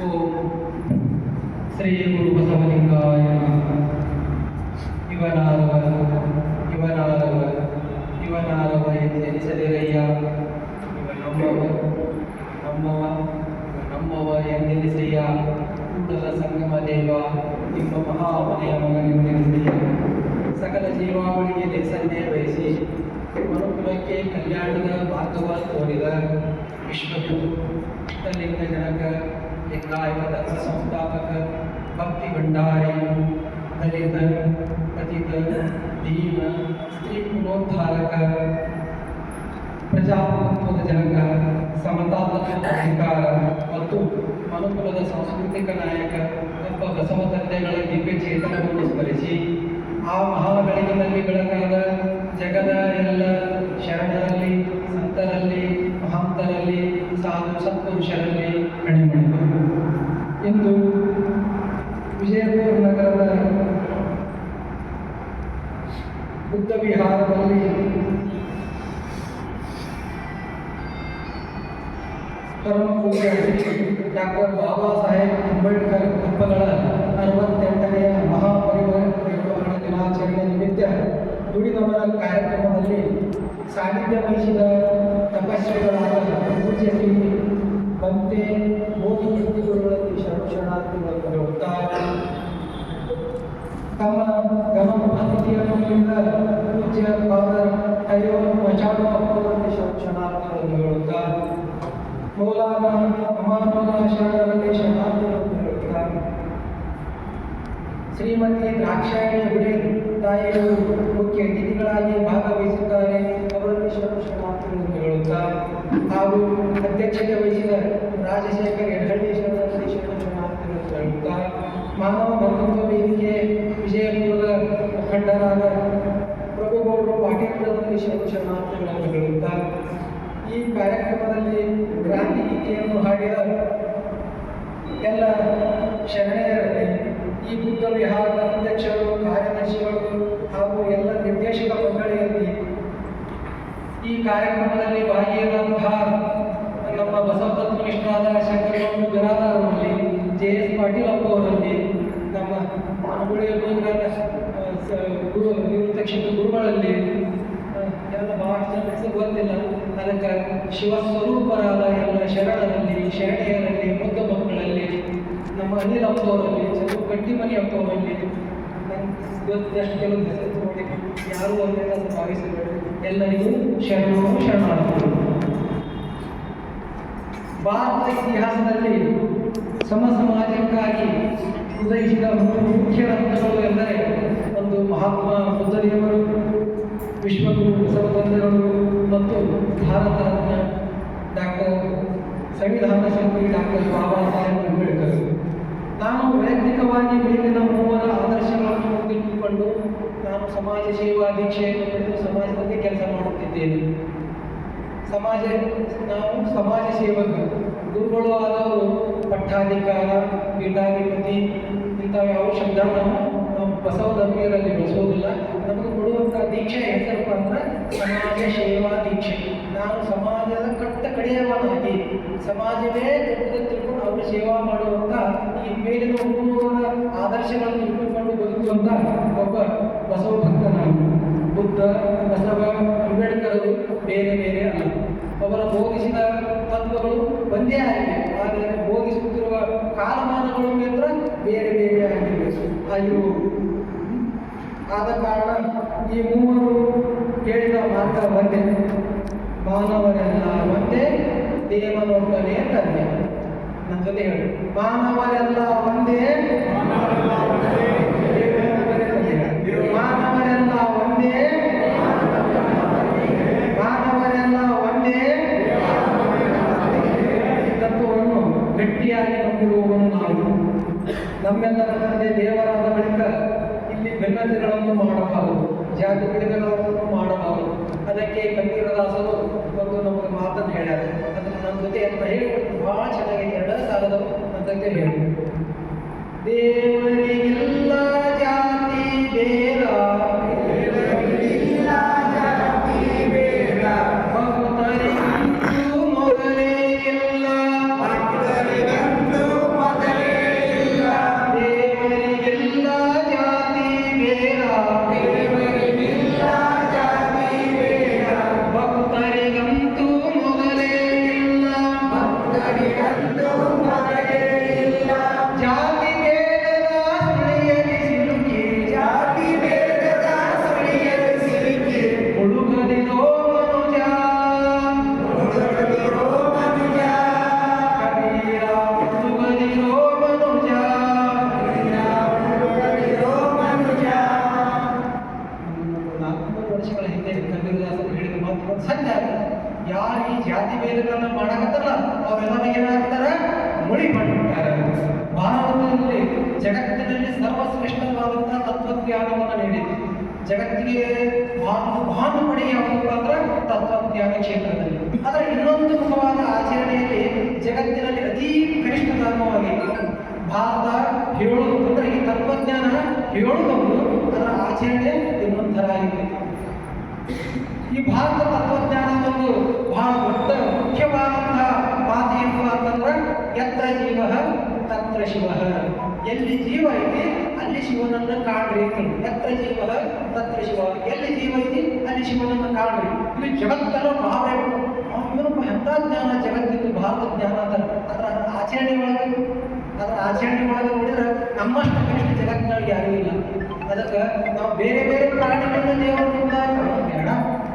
ಓಂ ಶ್ರೀ ಗುರು ಬಸವಲಿಂಗಾಯ ಇವನಾರವ ಇವನಾರವ ಇವನಾರವ ಎಂದೆನಿಸದಿರಯ್ಯ ಇವ ನಮ್ಮವ ನಮ್ಮವ ನಮ್ಮವ ಎಂದೆನಿಸಯ್ಯ ಕೂಡಲ ಸಂಗಮ ದೇವ ನಿಮ್ಮ ಮಹಾಮನೆಯ ಮಗನೆಂದೆನಿಸಯ್ಯ ಸಕಲ ಜೀವಾವಳಿಗೆ ಲೇಸನ್ನೇ ಬಯಸಿ ಮನುಕುಲಕ್ಕೆ ಕಲ್ಯಾಣದ ಮಾರ್ಗವ ತೋರಿದ ವಿಶ್ವಗುರು ಇಷ್ಟಲಿಂಗ ಜನಕ ಲಿಂಗಾಯತ ಧರ್ಮ ಸಂಸ್ಥಾಪಕ ಭಕ್ತಿ ಭಂಡಾರಿ ದಲಿತ ಪತಿತ ದೀನ ಸ್ತ್ರೀ ಪುನೋದ್ಧಾರಕ ಪ್ರಜಾಪ್ರಭುತ್ವದ ಜನಕ ಸಮತಾತ್ಮಕ ಅಧಿಕಾರ ಮತ್ತು ಮನುಕುಲದ ಸಾಂಸ್ಕೃತಿಕ ನಾಯಕ ಒಬ್ಬ ಬಸವ ತಂದೆಗಳ ದಿವ್ಯ ಚೇತನವನ್ನು ಸ್ಮರಿಸಿ ಆ ಮಹಾಗಳಿಗಿನಲ್ಲಿ ಬೆಳಗಾದ ಜಗದ ಎಲ್ಲ ಶರಣರಲ್ಲಿ ಸಂತರಲ್ಲಿ ಮಹಾಂತರಲ್ಲಿ ಸಾಧು ಸತ್ಪುರುಷರಲ್ಲಿ ಕಣಿಮಣಿದರು. ಇಂದು ವಿಜಯಪುರ ನಗರದ ಬುದ್ಧ ವಿಹಾರದಲ್ಲಿ ಪರಮ ಪೂಜ್ಯ ಡಾಕ್ಟರ್ ಬಾಬಾ ಸಾಹೇಬ್ ಅಂಬೇಡ್ಕರ್ ಹಬ್ಬಗಳ 68ನೇ ಮಹಾಪರಿನಿರ್ವಾಣ ದಿನಾಚರಣೆ ನಿಮಿತ್ತ ನುಡಿನಮನ ಕಾರ್ಯಕ್ರಮದಲ್ಲಿ ಸಾನ್ನಿಧ್ಯ ವಹಿಸಿದ ತಪಸ್ವಿಗಳಾದ ಪೂಜ್ಯ ಶ್ರೀ ಬಂತೆ ಮೋದಿ ಕೃತಿಗಳಲ್ಲಿ ಶರಣಾರ್ಥಿಗಳನ್ನು ಹೇಳುತ್ತಾ ತಮ್ಮ ಗಮನ ಅತಿಥಿಯನ್ನು ನೀಡಿದ ಪೂಜ್ಯ ಫಾದರ್ ಅಯ್ಯೋ ಮಚಾಡೋ ಅವರಲ್ಲಿ ಶರಣಾರ್ಥಿಗಳನ್ನು ಹೇಳುತ್ತಾ ಮೌಲಾನಾ ಅಮಾನುಲ್ಲಾ ಶರಣರಲ್ಲಿ ಶರಣಾರ್ಥಿಗಳನ್ನು ಹೇಳುತ್ತಾ ಶ್ರೀಮತಿ ದ್ರಾಕ್ಷಾಯಣಿ ಹುಡೆ ತಾಯಿಯರು ಮುಖ್ಯ ಅತಿಥಿಗಳಾಗಿ ಭಾಗವಹಿಸಿದ್ದಾರೆ, ಅವರಲ್ಲಿ ಶರಣಾರ್ಥಿಗಳನ್ನು ಹೇಳುತ್ತಾ ಹಾಗೂ ಅಧ್ಯಕ್ಷತೆ ವಹಿಸಿದ ರಾಜಶೇಖರ್ ಯಡಹಳ್ಳಿ ಶರಣರಲ್ಲಿ ಶರಣಾರ್ಥಿಗಳನ್ನು ಹೇಳುತ್ತಾ ಮಾನವ ಬಂಧುತ್ವ ವೇದಿಕೆ ವಿಜಯಪುರದ ಮುಖಂಡರಾದ ಪ್ರಭುಗೌಡರು ಪಾಟೀಲರಲ್ಲಿ ಶರಣಾರ್ಥಿಗಳನ್ನು ಹೇಳುತ್ತಾ ಈ ಕಾರ್ಯಕ್ರಮದಲ್ಲಿ ಕ್ರಾಂತಿ ಗೀತೆಯನ್ನು ಹಾಡಿದ ಎಲ್ಲ ಶರಣೆಯರಲ್ಲಿ ಈ ಬುದ್ಧ ವಿಹಾರದ ಅಧ್ಯಕ್ಷರು ಕಾರ್ಯದರ್ಶಿಗಳು ಹಾಗೂ ಎಲ್ಲ ನಿರ್ದೇಶಕ ಮಂಡಳಿಯಲ್ಲಿ ಈ ಕಾರ್ಯಕ್ರಮದಲ್ಲಿ ಭಾಗಿಯಾದಂತಹ ನಮ್ಮ ಬಸವ ತತ್ವನಿಷ್ಠರಾದ ಶಂಕರಗೌಡ ಬಿರಾದರಲ್ಲಿ JS ಪಾಟೀಲ್ ಅವರಲ್ಲಿ ನಮ್ಮ ಮನಗುಳಿಯಲ್ಲಿ ಗುರು ನಿವೃತ್ತ ಶಿಕ್ಷಕ ಗುರುಗಳಲ್ಲಿ ಎಲ್ಲ ಬಹಳಷ್ಟು ಜನ ಹೆಸರು ಗೊತ್ತಿಲ್ಲ. ಅದಕ್ಕೆ ಶಿವಸ್ವರೂಪರಾದ ಎಲ್ಲ ಶರಣರಲ್ಲಿ ಶರಣೆಯರಲ್ಲಿ ಮುದ್ದ ಮಕ್ಕಳಲ್ಲಿ ನಮ್ಮ ಅನಿಲ್ ಅಪ್ಪವರಲ್ಲಿ ಕಟ್ಟಿಮನಿ ಅಪ್ಪವರಲ್ಲಿ ಗೊತ್ತಷ್ಟು ಕೆಲವು ಹೆಸರು ನೋಡಿ ಯಾರು ಒಂದೆಲ್ಲ ಭಾವಿಸಬೇಡಿ. ಎಲ್ಲರಿಗೂ ಶರಣಾರ್ಥಿಗಳು. ಭಾರತ ಇತಿಹಾಸದಲ್ಲಿ ಸಮಾಜಕ್ಕಾಗಿ ಉದಯಿಸಿದ ಮುಖ್ಯ ರತ್ನಗಳು ಎಂದರೆ ಒಂದು ಮಹಾತ್ಮ ಬುದ್ಧದೇವರು, ವಿಶ್ವಗುರು ಬಸವ ತಂದೆಗಳು ಮತ್ತು ಭಾರತ ರತ್ನ ಡಾಕ್ಟರ್ ಸಂವಿಧಾನ ಶಿಲ್ಪಿ ಡಾಕ್ಟರ್ ಬಾಬಾ ಸಾಹೇಬ್ ಅಂಬೇಡ್ಕರ್. ನಾನು ವೈಯಕ್ತಿಕವಾಗಿ ಮೇಲಿನ ಮೂವರ ಆದರ್ಶಗಳನ್ನು ಮುಂದಿಟ್ಟುಕೊಂಡು ನಾನು ಸಮಾಜ ಸೇವಾ ದೀಕ್ಷೆಯನ್ನು ಪಡೆದು ಸಮಾಜದಲ್ಲಿ ಕೆಲಸ ಮಾಡುತ್ತಿದ್ದೇನೆ. ನಾವು ಸಮಾಜ ಸೇವಕರು. ಗುರುಗಳು ಆದವರು ಪಟ್ಟಾಧಿಕಾರ, ಪೀಠಾಧಿಪತಿ ಇಂಥವು ಯಾವ ಶಬ್ದ ನಾವು ಬಸವ ಧರ್ಮೀಯರಲ್ಲಿ ಬಳಸೋದಿಲ್ಲ. ನಮಗೆ ಕೊಡುವಂಥ ದೀಕ್ಷೆ ಹೆಸರಪ್ಪ ಅಂದ್ರೆ ಸಮಾಜ ಸೇವಾ ದೀಕ್ಷೆ. ನಾನು ಸಮಾಜದ ಕಡೆಯವನಾಗಿ ಸಮಾಜವೇ ದೊಡ್ಡದ ತಿಳ್ಕೊಂಡು ಅವರು ಸೇವಾ ಮಾಡುವಂಥ ಈ ಮೇಲಿನ ಮೂವರ ಆದರ್ಶಗಳನ್ನು ಇಟ್ಟುಕೊಂಡು ಬದುಕುವಂಥ ಒಬ್ಬ ಬಸವ ಭಕ್ತ ನಾನು. ಬುದ್ಧ, ಬಸವ, ಅಂಬೇಡ್ಕರ್ ಬೇರೆ ಬೇರೆ ಅಲ್ಲ. ಅವರ ಬೋಧಿಸಿದ ತತ್ವಗಳು ಒಂದೇ ಆಗಿವೆ, ಆದರೆ ಬೋಧಿಸುತ್ತಿರುವ ಕಾಲಮಾನಗಳು ಮಾತ್ರ ಬೇರೆ ಬೇರೆ ಆಗಿವೆ. ಆದ ಕಾರಣ ಈ ಮೂವರು ಹೇಳಿದ ಮಾತ್ರ ಒಂದೇ, ಮಾನವರೆಲ್ಲ ಒಂದೇ, ದೇವನೊಬ್ಬನೇ ತಂದೆ. ನನ್ನ ಜೊತೆ ಹೇಳಿ, ಮಾನವರೆಲ್ಲ ಒಂದೇ, ಮಾನವರೆಲ್ಲ ಒಂದೇ, ಮಾನವರೆಲ್ಲ ಒಂದೇ ತತ್ವವನ್ನು ಗಟ್ಟಿಯಾಗಿ ನಂಬಿರುವವನು ನಾವು. ನಮ್ಮೆಲ್ಲರ ತಂದೆ ದೇವರಾದ ಬಳಿಕ ಇಲ್ಲಿ ಭಿನ್ನತೆಗಳನ್ನು ಮಾಡಬಾರದು, ಜಾತಿ ಭೇದಗಳನ್ನು ಮಾಡಬಾರದು. ಅದಕ್ಕೆ ಕಬೀರದಾಸರು ಒಂದು ನಮಗೆ ಮಾತನ್ನು ಹೇಳ್ಯಾರ. ಅದನ್ನು ನನ್ನ ಜೊತೆ ಅಂತ ಹೇಳಿಕೊಟ್ಟು ಭಾಳ ಚೆನ್ನಾಗಿ 2 ಸಾಲದವು ಅಂತಕ್ಕೆ ಹೇಳಿ. ದೇವರಿಗಿಲ್ಲ ಜಾತಿ ಬೇರ, ಭಕ್ತರಿಗಂತೂ ಮೊದಲೇ ಇಲ್ಲ, ಭಕ್ತರಿಗಂತೂ ಅಧ್ಯಯನ ಮಾಡಕತ್ತಲ್ಲ ಅವರೆಲ್ಲ ಏನಾಗ್ತಾರ ಮುಳಿ ಮಾಡಿಬಿಡ್ತಾರೆ. ಭಾರತದಲ್ಲಿ ಜಗತ್ತಿನಲ್ಲಿ ಸರ್ವಶ್ರೇಷ್ಠವಾದಂತಹ ತತ್ವಜ್ಞಾನವನ್ನು ನೀಡಿದೆ. ಜಗತ್ತಿಗೆ ಭಾನು ಪಡೆ ಯಾವುದು ಅಂದ್ರೆ ತತ್ವಜ್ಞಾನ ಕ್ಷೇತ್ರದಲ್ಲಿ. ಆದರೆ ಇನ್ನೊಂದು ಮುಖವಾದ ಆಚರಣೆಯಲ್ಲಿ ಜಗತ್ತಿನಲ್ಲಿ ಅತೀ ಕನಿಷ್ಠ ಧರ್ಮವಾಗಿ ಭಾರತ ಹೇಳೋದು ಅಂದ್ರೆ ಈ ತತ್ವಜ್ಞಾನ ಹೇಳೋದೊಂದು, ಅದರ ಆಚರಣೆ ಇನ್ನೊಂದು ಥರ ಆಗಿದೆ. ಈ ಭಾರತ ತತ್ವಜ್ಞಾನ ಒಂದು ಬಹಳ ದೊಡ್ಡ ಮುಖ್ಯವಾದಂತಹ ಮಾತು ಏನು ಅಂತಂದ್ರೆ ಯತ್ರ ಜೀವ ತತ್ರ ಶಿವ. ಎಲ್ಲಿ ಜೀವ ಐತಿ ಅಲ್ಲಿ ಶಿವನನ್ನು ಕಾಣ್ರಿ. ಯತ್ರ ಜೀವ ತತ್ರ ಶಿವ. ಎಲ್ಲಿ ಜೀವ ಐತಿ ಅಲ್ಲಿ ಶಿವನನ್ನು ಕಾಣ್ರಿ. ಇದು ಜಗತ್ತೆಲ್ಲ ಭಾವನೆ ಇವನು ಎಂಥ ಜ್ಞಾನ ಜಗತ್ತಿದ್ದು ಭಾರತ ಜ್ಞಾನ ಅಂತಾರೆ. ಅದರ ಆಚರಣೆ ಒಳಗೆ ನೋಡಿದ್ರೆ ನಮ್ಮಷ್ಟು ಕನಿಷ್ಠ ಜಗತ್ತಿನಲ್ಲಿ ಯಾರೂ ಇಲ್ಲ. ಅದಕ್ಕೆ ನಾವು ಬೇರೆ ಬೇರೆ ಪ್ರಾಣಿಗಳನ್ನ ದೇವರಿಂದ ಬೇಡ,